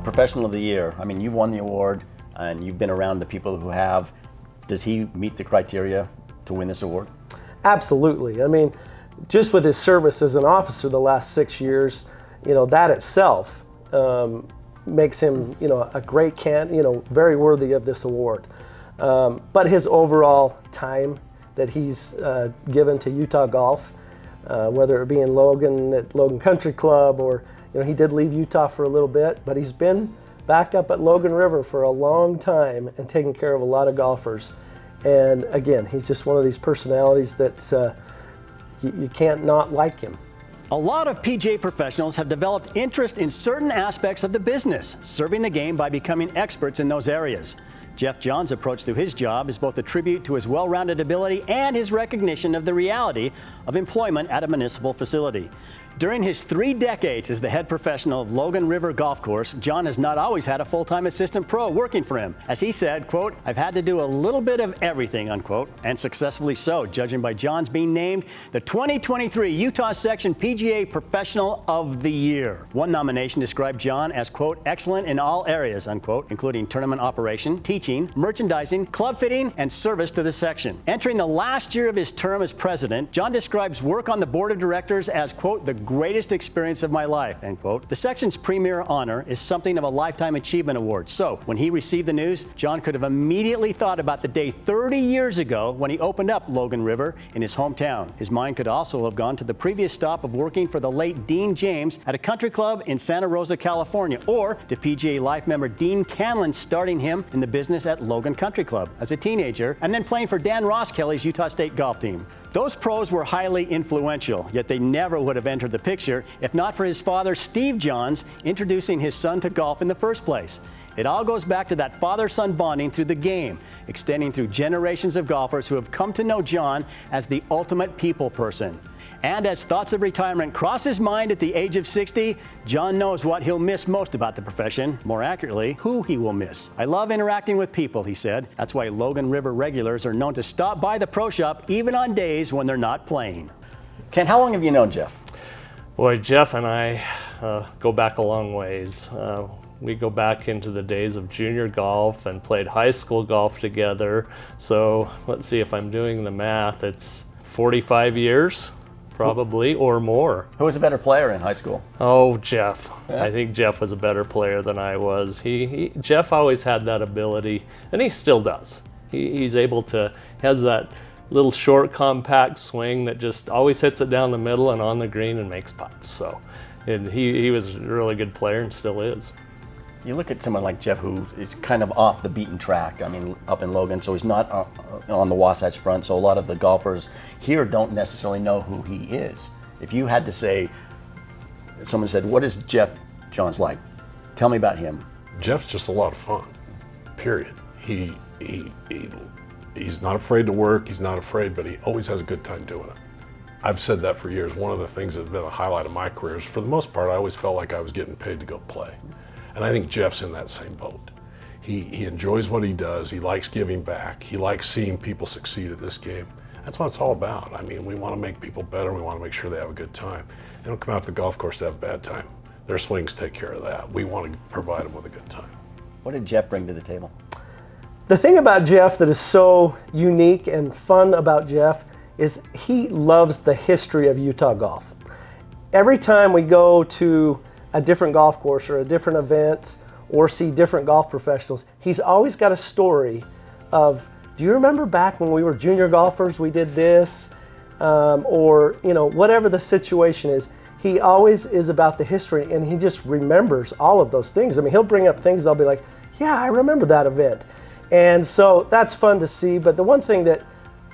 Professional of the Year. I mean, you won the award and you've been around the people who have. Does he meet the criteria to win this award? Absolutely. I mean, just with his service as an officer the last 6 years, that itself makes him, a great very worthy of this award. But his overall time that he's given to Utah golf, whether it be in Logan at Logan Country Club, or he did leave Utah for a little bit, but he's been back up at Logan River for a long time and taking care of a lot of golfers. And again, he's just one of these personalities that you can't not like him. A lot of PGA professionals have developed interest in certain aspects of the business, serving the game by becoming experts in those areas. Jeff John's approach to his job is both a tribute to his well-rounded ability and his recognition of the reality of employment at a municipal facility. During his 3 decades as the head professional of Logan River Golf Course, John has not always had a full-time assistant pro working for him. As he said, quote, "I've had to do a little bit of everything," unquote, and successfully so, judging by John's being named the 2023 Utah Section PGA Professional of the Year. One nomination described John as, quote, "excellent in all areas," unquote, including tournament operation, teaching, merchandising, club fitting, and service to the section. Entering the last year of his term as president, John describes work on the board of directors as, quote, "the greatest experience of my life," end quote. The section's premier honor is something of a Lifetime Achievement Award. So when he received the news, John could have immediately thought about the day 30 years ago when he opened up Logan River in his hometown. His mind could also have gone to the previous stop of working for the late Dean James at a country club in Santa Rosa, California, or the PGA Life member Dean Canlon starting him in the business at Logan Country Club as a teenager, and then playing for Dan Ross Kelly's Utah State golf team. Those pros were highly influential, yet they never would have entered the picture if not for his father, Steve Johns, introducing his son to golf in the first place. It all goes back to that father-son bonding through the game, extending through generations of golfers who have come to know John as the ultimate people person. And as thoughts of retirement cross his mind at the age of 60, John knows what he'll miss most about the profession, more accurately, who he will miss. "I love interacting with people," he said. That's why Logan River regulars are known to stop by the pro shop even on days when they're not playing. Ken, how long have you known Jeff? Boy, Jeff and I go back a long ways. We go back into the days of junior golf and played high school golf together. So let's see if I'm doing the math. It's 45 years. Probably, or more. Who was a better player in high school? Oh, Jeff. Yeah. I think Jeff was a better player than I was. Jeff always had that ability, and he still does. He's able to, has that little short, compact swing that just always hits it down the middle and on the green and makes putts. So, and he was a really good player and still is. You look at someone like Jeff who is kind of off the beaten track. I mean, up in Logan, so he's not on the Wasatch Front, so a lot of the golfers here don't necessarily know who he is. If you had to say, someone said, "What is Jeff Johns like? Tell me about him." Jeff's just a lot of fun, period. He's not afraid to work, he's not afraid, but he always has a good time doing it. I've said that for years. One of the things that's been a highlight of my career is, for the most part, I always felt like I was getting paid to go play. And I think Jeff's in that same boat. He enjoys what he does. He likes giving back. He likes seeing people succeed at this game. That's what it's all about. I mean, we want to make people better. We want to make sure they have a good time. They don't come out to the golf course to have a bad time. Their swings take care of that. We want to provide them with a good time. What did Jeff bring to the table? The thing about Jeff that is so unique and fun about Jeff is he loves the history of Utah golf. Every time we go to a different golf course or a different event or see different golf professionals, he's always got a story of, do you remember back when we were junior golfers, we did this, or whatever the situation is. He always is about the history, and he just remembers all of those things. I mean, he'll bring up things, I'll be like, yeah, I remember that event. And so that's fun to see. But the one thing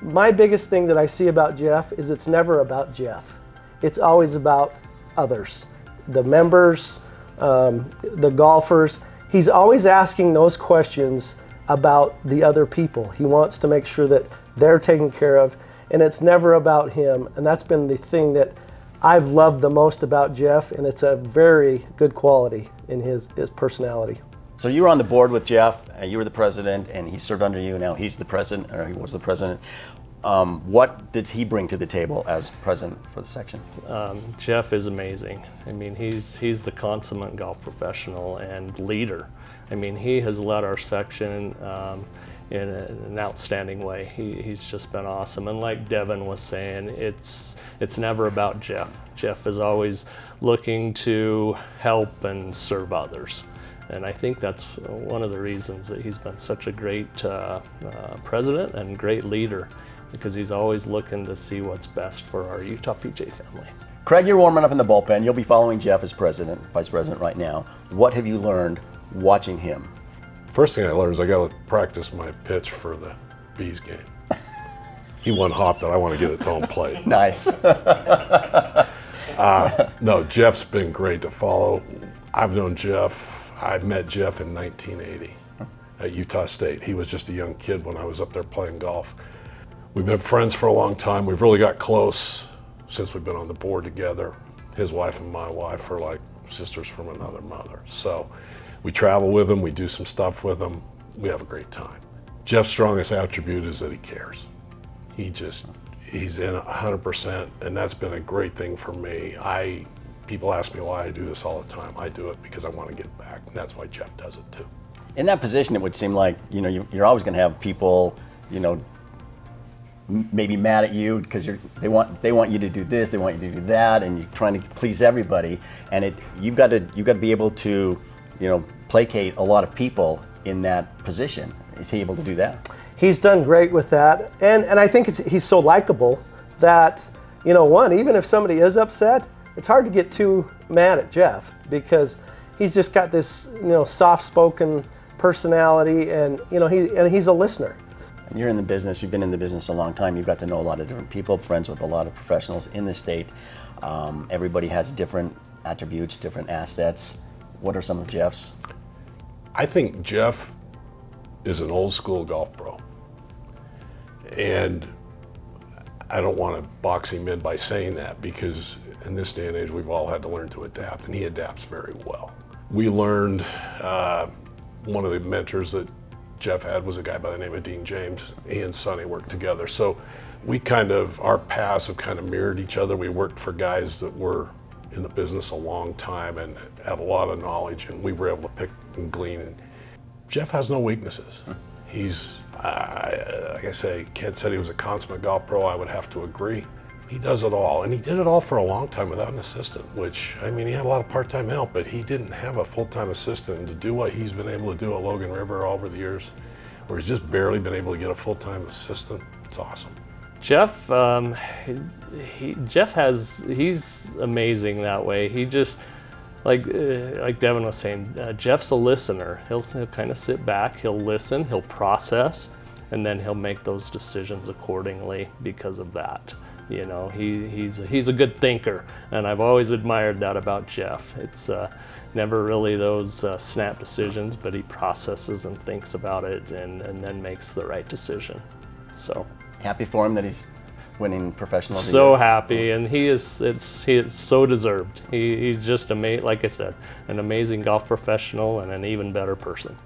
my biggest thing that I see about Jeff is it's never about Jeff. It's always about others. The members, the golfers. He's always asking those questions about the other people. He wants to make sure that they're taken care of, and it's never about him. And that's been the thing that I've loved the most about Jeff, and it's a very good quality in his personality. So you were on the board with Jeff, you were the president, and he served under you. Now he's the president, or he was the president. What does he bring to the table as president for the section? Jeff is amazing. I mean, he's the consummate golf professional and leader. I mean, he has led our section in an outstanding way. He's just been awesome. And like Devin was saying, it's never about Jeff. Jeff is always looking to help and serve others. And I think that's one of the reasons that he's been such a great president and great leader, because he's always looking to see what's best for our Utah PGA family. Craig, you're warming up in the bullpen. You'll be following Jeff as vice president right now. What have you learned watching him? First thing I learned is I got to practice my pitch for the Bees game. He one hopped that I want to get it to home plate. Nice. No, Jeff's been great to follow. I've known Jeff. I met Jeff in 1980 at Utah State. He was just a young kid when I was up there playing golf. We've been friends for a long time. We've really got close since we've been on the board together. His wife and my wife are like sisters from another mother. So we travel with him, we do some stuff with him, we have a great time. Jeff's strongest attribute is that he cares. He's in 100%, and that's been a great thing for me. People ask me why I do this all the time. I do it because I want to give back, and that's why Jeff does it too. In that position, it would seem like, you know, you're always going to have people, you know, maybe mad at you because they want you to do this, they want you to do that, and you're trying to please everybody. And you've got to be able to, you know, placate a lot of people in that position. Is he able to do that? He's done great with that, and I think he's so likable that, you know, even if somebody is upset, it's hard to get too mad at Jeff because he's just got this, you know, soft-spoken personality, and you know, he's a listener. And you're in the business. You've been in the business a long time. You've got to know a lot of different people, friends with a lot of professionals in the state. Everybody has different attributes, different assets. What are some of Jeff's? I think Jeff is an old school golf pro. And I don't want to box him in by saying that, because in this day and age, we've all had to learn to adapt, and he adapts very well. We learned, one of the mentors that Jeff had was a guy by the name of Dean James. He and Sonny worked together. So our paths have kind of mirrored each other. We worked for guys that were in the business a long time and had a lot of knowledge, and we were able to pick and glean. And Jeff has no weaknesses. He's, like I say, Kent said he was a consummate golf pro. I would have to agree. He does it all, and he did it all for a long time without an assistant, which, I mean, he had a lot of part-time help, but he didn't have a full-time assistant. And to do what he's been able to do at Logan River over the years, where he's just barely been able to get a full-time assistant, it's awesome. Jeff, he's amazing that way. He just, like Devin was saying, Jeff's a listener. He'll kind of sit back, he'll listen, he'll process, and then he'll make those decisions accordingly because of that. You know, he's a good thinker, and I've always admired that about Jeff. It's never really those snap decisions, but he processes and thinks about it and then makes the right decision. So Happy for him that he's winning professional of the so year. happy, and he is so deserved. He's just like I said, an amazing golf professional and an even better person.